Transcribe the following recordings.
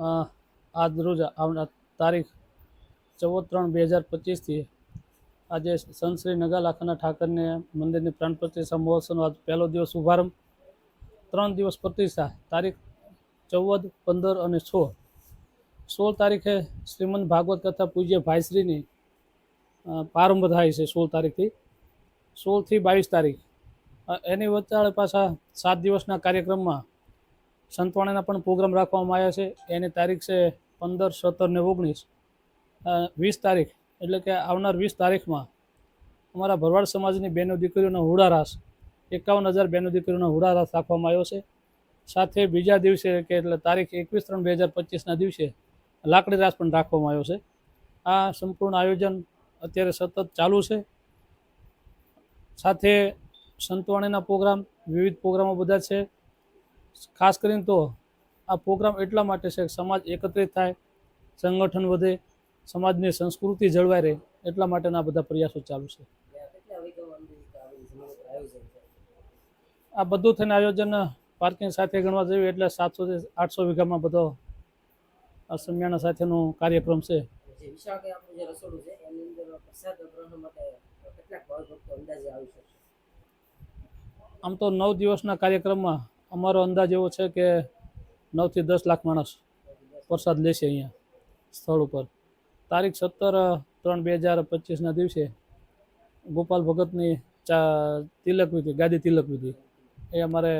આજ રોજ આવનાર તારીખ 14/3/2025 આજે સંત શ્રી નગાલાખાના ઠાકરને મંદિરની પ્રાણ પ્રતિષ્ઠા મહોત્સવનો આજ પહેલો દિવસ શુભારંભ, 3 દિવસ પ્રતિષ્ઠા, તારીખ 14, 15 અને 16 તારીખે શ્રીમદ ભાગવત કથા પૂજ્ય ભાઈશ્રીની પ્રારંભ થાય છે 16 તારીખથી. 16 થી 22 તારીખ એની વચ્ચે પાછા 7 દિવસના કાર્યક્રમમાં સંતવાણીના પણ પ્રોગ્રામ રાખવામાં આવ્યા છે. એની તારીખ છે 15, 17 ને 19. 20 તારીખ એટલે કે આવનાર 20 તારીખમાં અમારા ભરવાડ સમાજની બહેનો દીકરીઓનો હુડારાસ, 51,000 બહેનો દીકરીઓનો હુડારાસ રાખવામાં આવ્યો છે. સાથે બીજા દિવસે કે એટલે તારીખ 21/3/2025ના દિવસે લાકડી રાસ પણ રાખવામાં આવ્યો છે. આ સંપૂર્ણ આયોજન અત્યારે સતત ચાલુ છે. સાથે સંતવાણીના પ્રોગ્રામ, વિવિધ પ્રોગ્રામો બધા છે. ખાસ કરીને તો આ પ્રોગ્રામ એટલા માટે છે કે સમાજ એકત્રિત થાય, સંગઠન વધે, સમાજની સંસ્કૃતિ જળવાઈ રહે, એટલા માટેના બધા પ્રયાસો ચાલુ છે. આ બધું થઈને આયોજન પાર્કિંગ સાથે ગણવા જોઈએ એટલે 700 થી 800 વીઘામાં બધો સમિયાણા સાથેનો કાર્યક્રમ છે. આમ તો 9 દિવસના કાર્યક્રમમાં અમારો અંદાજ એવો છે કે 9 થી 10 લાખ માણસ પ્રસાદ લેશે અહીંયા સ્થળ ઉપર. તારીખ 17/3/2025ના દિવસે ગોપાલ ભગતની તિલક વિધિ, ગાદી તિલક વિધિ એ અમારે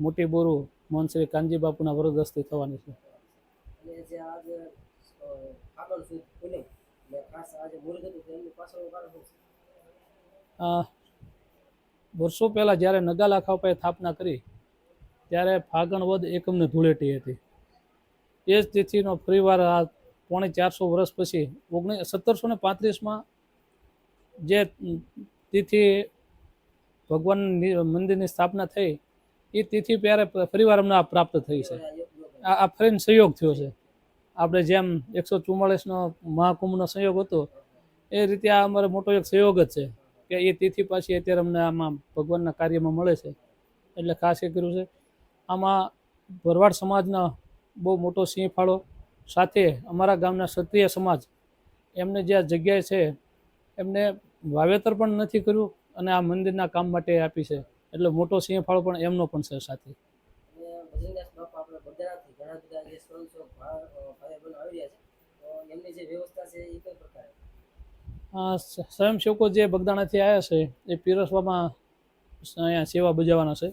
મોટી બોરુ મોહન શ્રી કાનજી બાપુના વરદ હસ્તે થવાની છે. વર્ષો પહેલાં જ્યારે નગાલાખા ઉપર સ્થાપના કરી ત્યારે ફાગણ વદ એકમને ધૂળેટી હતી. એ જ તિથિનો ફરીવાર આ 450 વર્ષ પછી 1735માં જે તિથિ ભગવાન મંદિરની સ્થાપના થઈ એ તિથિ ત્યારે ફરીવાર અમને આ પ્રાપ્ત થઈ છે. આ ફરીને સંયોગ થયો છે. આપણે જેમ 144નો મહાકુંભનો સંયોગ હતો એ રીતે આ અમારો મોટો એક સંયોગ જ છે કે એ તિથિ પાછી અત્યારે અમને આમાં ભગવાનના કાર્યમાં મળે છે. એટલે ખાસ એ કર્યું છે. આમાં ભરવાડ સમાજનો બહુ મોટો સિંહ ફાળો, સાથે અમારા ગામના ક્ષત્રિય સમાજ એમને જે આ જગ્યાએ છે એમને વાવેતર પણ નથી કર્યું અને આ મંદિરના કામ માટે આપી છે. એટલે મોટો સિંહ ફાળો પણ એમનો પણ છે સાથે. સ્વયંસેવકો જે બગદાણાથી આવ્યા છે એ પીરસવામાં અહીંયા સેવા બજાવવાના છે.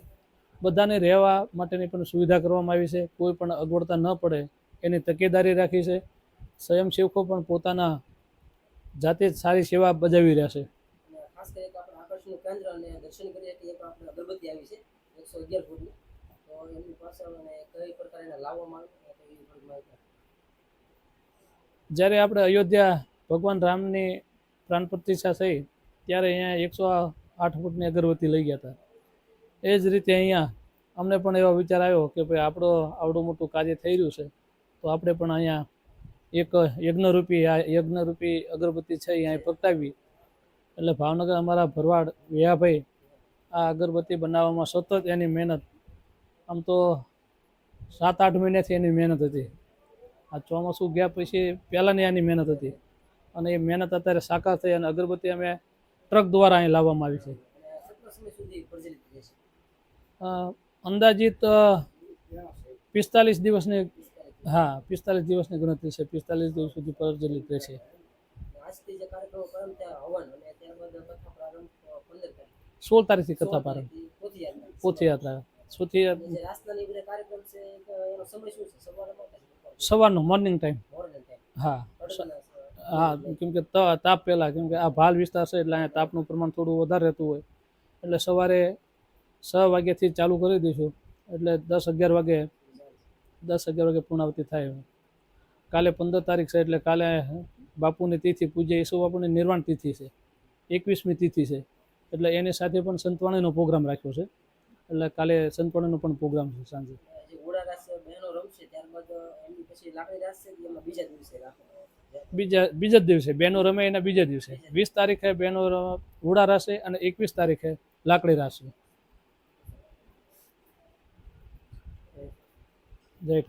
બધાને રહેવા માટેની પણ સુવિધા કરવામાં આવી છે. કોઈ પણ અગવડતા ન પડે એની તકેદારી રાખી છે. સ્વયંસેવકો પણ પોતાના જાતે જ સારી સેવા બજાવી રહ્યા છે. ખાસ કરીને આપણે આકર્ષણનું કેન્દ્ર અને દર્શન કરીએ કે એક આપણે અગરબત્તી આવી છે 111 ફૂટની, તો એમની પાસે અને કઈ પ્રકારે લાવવામાં આવે. જ્યારે આપણે અયોધ્યા ભગવાન રામની પ્રાણ પ્રતિષ્ઠા થઈ ત્યારે અહીંયા 108 ફૂટની અગરબત્તી લઈ ગયા હતા. એ જ રીતે અહીંયા અમને પણ એવો વિચાર આવ્યો કે ભાઈ આવડું મોટું કાર્ય થઈ રહ્યું છે તો આપણે પણ અહીંયા એક યજ્ઞરૂપી અગરબત્તી છે અહીંયા પ્રગટાવી. એટલે ભાવનગર અમારા ભરવાડ વિયાભાઈ આ અગરબત્તી બનાવવામાં સતત એની મહેનત, આમ તો 7-8 મહિનાથી એની મહેનત હતી. આ ચોમાસું ગયા પછી પહેલાંની એની મહેનત હતી અને એ મહેનત અત્યારે સાકાર થઈ અને અગરબત્તી અમે ટ્રક દ્વારા અહીં લાવવામાં આવી છે. અંદાજિત 45 દિવસની 45 દિવસની ગણતરી છે. 45 દિવસ સુધી પ્રજ્વલિત રહેશે. 16 તારીખથી કથા પ્રારંભ, પોથીયાત્રા. સવારનો મોર્નિંગ ટાઈમ. કેમ કે તાપ પહેલાં, કેમ કે આ ભાલ વિસ્તાર છે એટલે અહીંયા તાપનું પ્રમાણ થોડું વધારે રહેતું હોય એટલે સવારે 6 વાગ્યાથી ચાલુ કરી દઈશું એટલે 10-11 વાગે પૂર્ણાવતી થાય. કાલે 15 તારીખ છે એટલે કાલે બાપુની તિથિ, પૂજ્ય ઈસુ બાપુની નિર્વાણ તિથિ છે, 21મી તિથિ છે. એટલે એની સાથે પણ સંતવાણીનો પ્રોગ્રામ રાખ્યો છે. એટલે કાલે સંતવાણીનો પણ પ્રોગ્રામ છે સાંજે. બીજા દિવસે બહેનો રમે એના બીજા દિવસે 20 તારીખે બહેનો ઘોડા રાસે અને 21 તારીખે લાકડી રાસે. જય